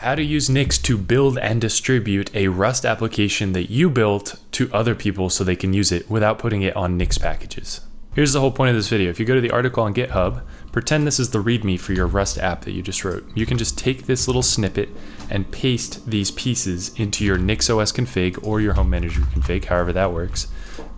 How to use Nix to build and distribute a Rust application that you built to other people so they can use it without putting it on Nix packages. Here's the whole point of this video. If you go to the article on GitHub, pretend this is the README for your Rust app that you just wrote. You can just take this little snippet and paste these pieces into your NixOS config or your home manager config, however that works.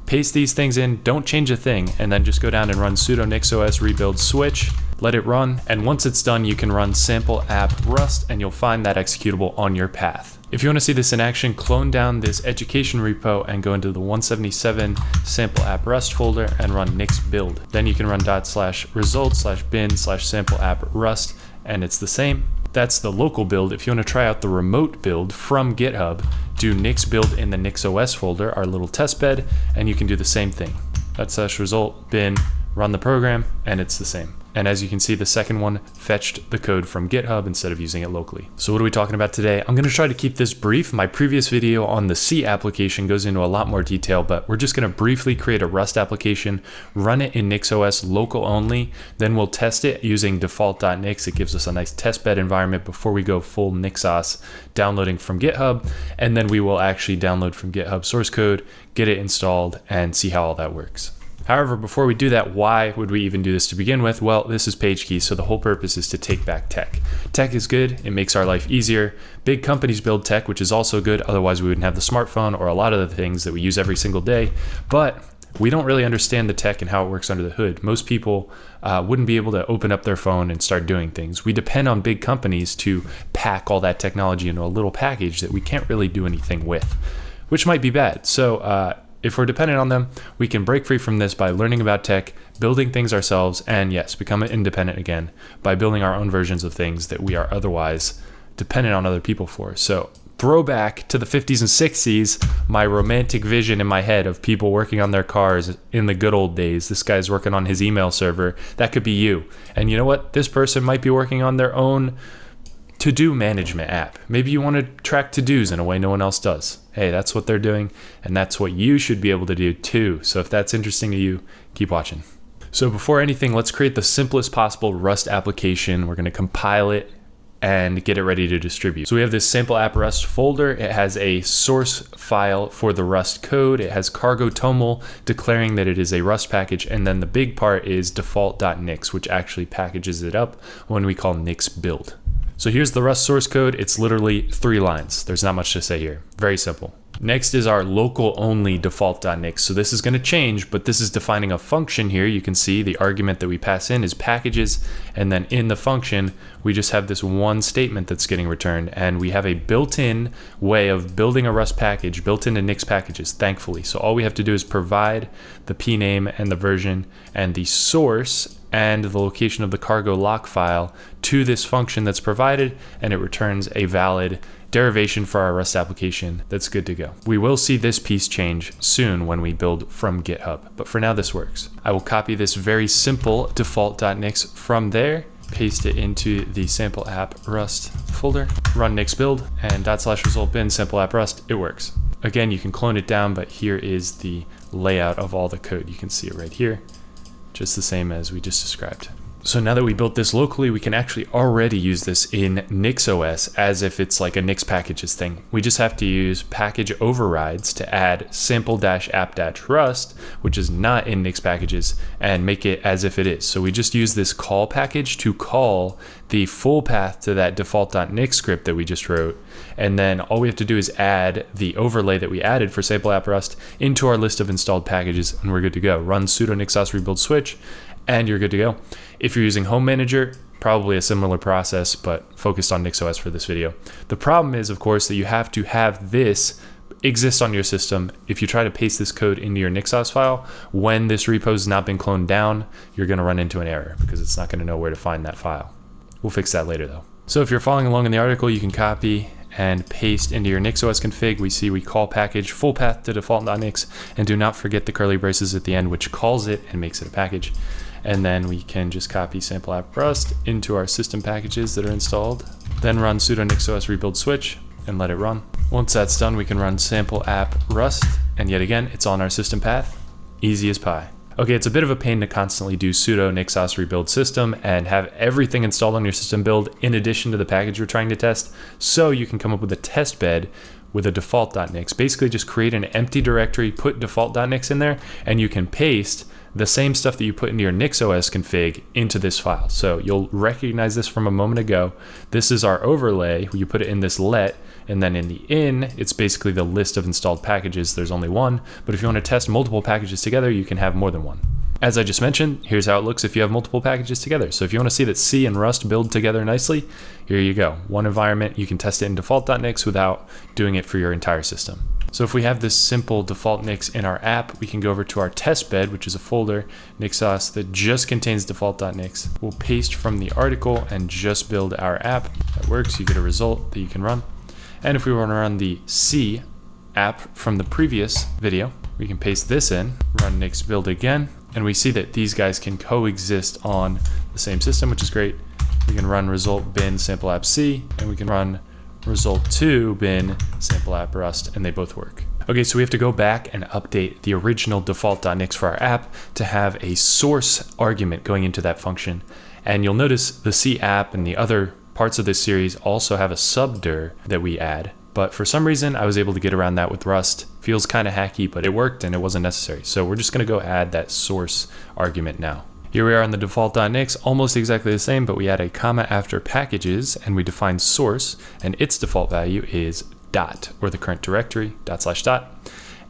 Paste these things in, don't change a thing, and then just go down and run sudo nixos rebuild switch, let it run, and once it's done, you can run sample app rust, and you'll find that executable on your path. If you want to see this in action, clone down this education repo and go into the 177 sample app rust folder and run nix build. Then you can run /result/bin/sample app rust, and it's the same. That's the local build. If you want to try out the remote build from GitHub, do nix build in the NixOS folder, our little test bed, and you can do the same thing. /result bin, run the program, and it's the same. And as you can see, the second one fetched the code from GitHub instead of using it locally. So what are we talking about today? I'm going to try to keep this brief. My previous video on the C application goes into a lot more detail, but we're just going to briefly create a Rust application, run it in NixOS local only, then we'll test it using default.nix. It gives us a nice testbed environment before we go full NixOS downloading from GitHub, and then we will actually download from GitHub source code, get it installed, and see how all that works. However, before we do that, why would we even do this to begin with? Well, this is PageKey, so the whole purpose is to take back tech. Tech is good, it makes our life easier. Big companies build tech, which is also good, otherwise we wouldn't have the smartphone or a lot of the things that we use every single day. But we don't really understand the tech and how it works under the hood. Most people wouldn't be able to open up their phone and start doing things. We depend on big companies to pack all that technology into a little package that we can't really do anything with, which might be bad. So if we're dependent on them, we can break free from this by learning about tech, building things ourselves, and yes, become independent again by building our own versions of things that we are otherwise dependent on other people for. So throwback to the 50s and 60s, my romantic vision in my head of people working on their cars in the good old days. This guy's working on his email server. That could be you. And you know what? This person might be working on their own to-do management app. Maybe you want to track to-dos in a way no one else does. Hey, that's what they're doing, and that's what you should be able to do too. So if that's interesting to you, keep watching. So before anything, let's create the simplest possible Rust application. We're going to compile it and get it ready to distribute. So we have this sample app rust folder. It has a source file for the Rust code. It has cargo toml declaring that it is a Rust package. And then the big part is default.nix, which actually packages it up when we call nix build. So here's the Rust source code. It's literally 3 lines. There's not much to say here. Very simple. Next is our local only default.nix. So this is going to change, but this is defining a function here. You can see the argument that we pass in is packages. And then in the function, we just have this one statement that's getting returned. And we have a built-in way of building a Rust package built into Nix packages, thankfully. So all we have to do is provide the p name and the version and the source and the location of the cargo lock file to this function that's provided, and it returns a valid derivation for our Rust application that's good to go. We will see this piece change soon when we build from GitHub, but for now this works. I will copy this very simple default.nix from there, paste it into the sample app rust folder, run nix build, and /result bin sample app rust, it works. Again, you can clone it down, but here is the layout of all the code. You can see it right here, just the same as we just described. So now that we built this locally, we can actually already use this in NixOS as if it's like a Nix packages thing. We just have to use package overrides to add sample-app-rust, which is not in Nix packages, and make it as if it is. So we just use this call package to call the full path to that default.nix script that we just wrote. And then all we have to do is add the overlay that we added for sample app rust into our list of installed packages, and we're good to go. Run sudo nixos rebuild switch, and you're good to go. If you're using Home Manager, probably a similar process, but focused on NixOS for this video. The problem is, of course, that you have to have this exist on your system. If you try to paste this code into your NixOS file, when this repo has not been cloned down, you're going to run into an error because it's not going to know where to find that file. We'll fix that later though. So if you're following along in the article, you can copy and paste into your NixOS config. We call package full path to default.nix, and do not forget the curly braces at the end, which calls it and makes it a package. And then we can just copy sample app rust into our system packages that are installed. Then run sudo nixos rebuild switch and let it run. Once that's done, we can run sample app rust, and yet again, it's on our system path. Easy as pie. Okay, it's a bit of a pain to constantly do sudo NixOS rebuild system and have everything installed on your system build in addition to the package you're trying to test. So you can come up with a test bed with a default.nix. Basically just create an empty directory, put default.nix in there, and you can paste the same stuff that you put into your NixOS config into this file. So you'll recognize this from a moment ago. This is our overlay. You put it in this let, and then in the in, it's basically the list of installed packages. There's only one, but if you want to test multiple packages together, you can have more than one. As I just mentioned, here's how it looks if you have multiple packages together. So if you want to see that C and Rust build together nicely, here you go. One environment, you can test it in default.nix without doing it for your entire system. So if we have this simple default.nix in our app, we can go over to our testbed, which is a folder, NixOS, that just contains default.nix. We'll paste from the article and just build our app. That works, you get a result that you can run. And if we want to run the C app from the previous video, we can paste this in, run nix build again, and we see that these guys can coexist on the same system, which is great. We can run result bin sample app C, and we can run result2 bin sample app rust, and they both work. Okay, so we have to go back and update the original default.nix for our app to have a source argument going into that function. And you'll notice the C app and the other parts of this series also have a subdir that we add. But for some reason, I was able to get around that with Rust. Feels kind of hacky, but it worked and it wasn't necessary. So we're just gonna go add that source argument now. Here we are on the default.nix, almost exactly the same, but we add a comma after packages and we define source, and its default value is dot, or the current directory, dot/dot.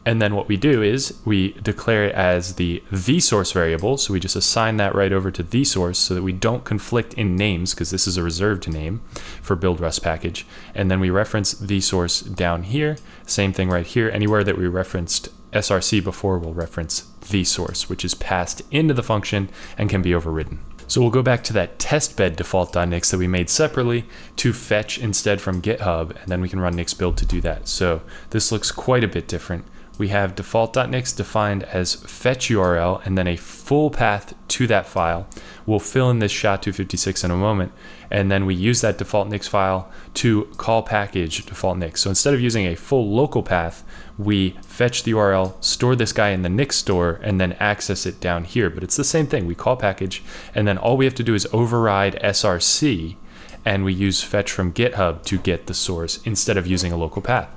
And then what we do is we declare it as the source variable. So we just assign that right over to the source so that we don't conflict in names, because this is a reserved name for build Rust package. And then we reference the source down here. Same thing right here. Anywhere that we referenced src before, we'll reference the source, which is passed into the function and can be overridden. So we'll go back to that testbed default.nix that we made separately to fetch instead from GitHub, and then we can run nix build to do that. So this looks quite a bit different. We have default.nix defined as fetch URL and then a full path to that file. We'll fill in this SHA-256 in a moment, and then we use that default.nix file to call package default.nix. So instead of using a full local path, we fetch the URL, store this guy in the Nix store, and then access it down here. But it's the same thing. We call package, and then all we have to do is override src, and we use fetch from GitHub to get the source instead of using a local path.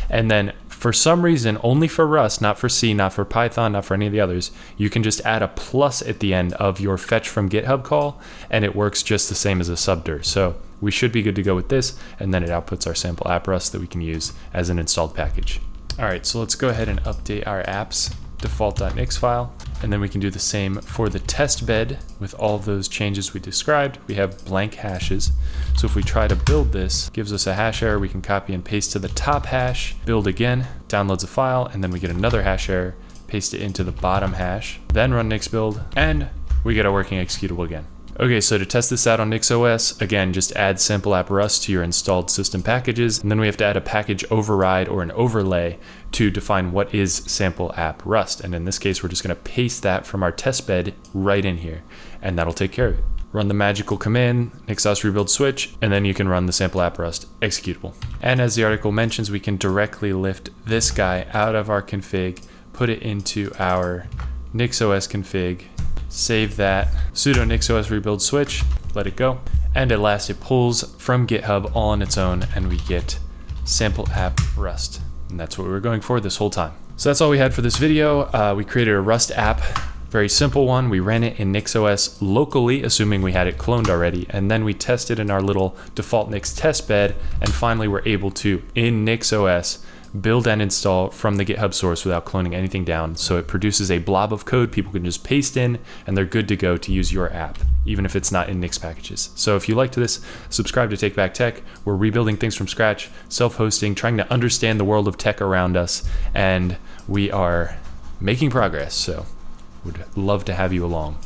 And then for some reason, only for Rust, not for C, not for Python, not for any of the others, you can just add a plus at the end of your fetch from GitHub call, and it works just the same as a subdir. So we should be good to go with this, and then it outputs our sample app Rust that we can use as an installed package. All right, so let's go ahead and update our app's default.nix file, and then we can do the same for the test bed with all of those changes we described. We have blank hashes. So if we try to build this, it gives us a hash error. We can copy and paste to the top hash, build again, downloads a file, and then we get another hash error, paste it into the bottom hash, then run nix build, and we get a working executable again. Okay, so to test this out on NixOS, again, just add sample app Rust to your installed system packages, and then we have to add a package override or an overlay to define what is sample app Rust. And in this case, we're just gonna paste that from our test bed right in here, and that'll take care of it. Run the magical command, NixOS rebuild switch, and then you can run the sample app Rust executable. And as the article mentions, we can directly lift this guy out of our config, put it into our NixOS config, save that, sudo NixOS rebuild switch, let it go, and at last it pulls from GitHub all on its own, and we get sample app Rust. And that's what we were going for this whole time. So that's all we had for this video. We created a Rust app, very simple one. We ran it in NixOS locally, assuming we had it cloned already, and then we tested in our little default Nix test bed, and finally we're able to, in NixOS, build and install from the GitHub source without cloning anything down. So it produces a blob of code people can just paste in, and they're good to go to use your app, even if it's not in Nix packages. So if you liked this, subscribe to Take Back Tech. We're rebuilding things from scratch, self-hosting, trying to understand the world of tech around us, and we are making progress. So would love to have you along.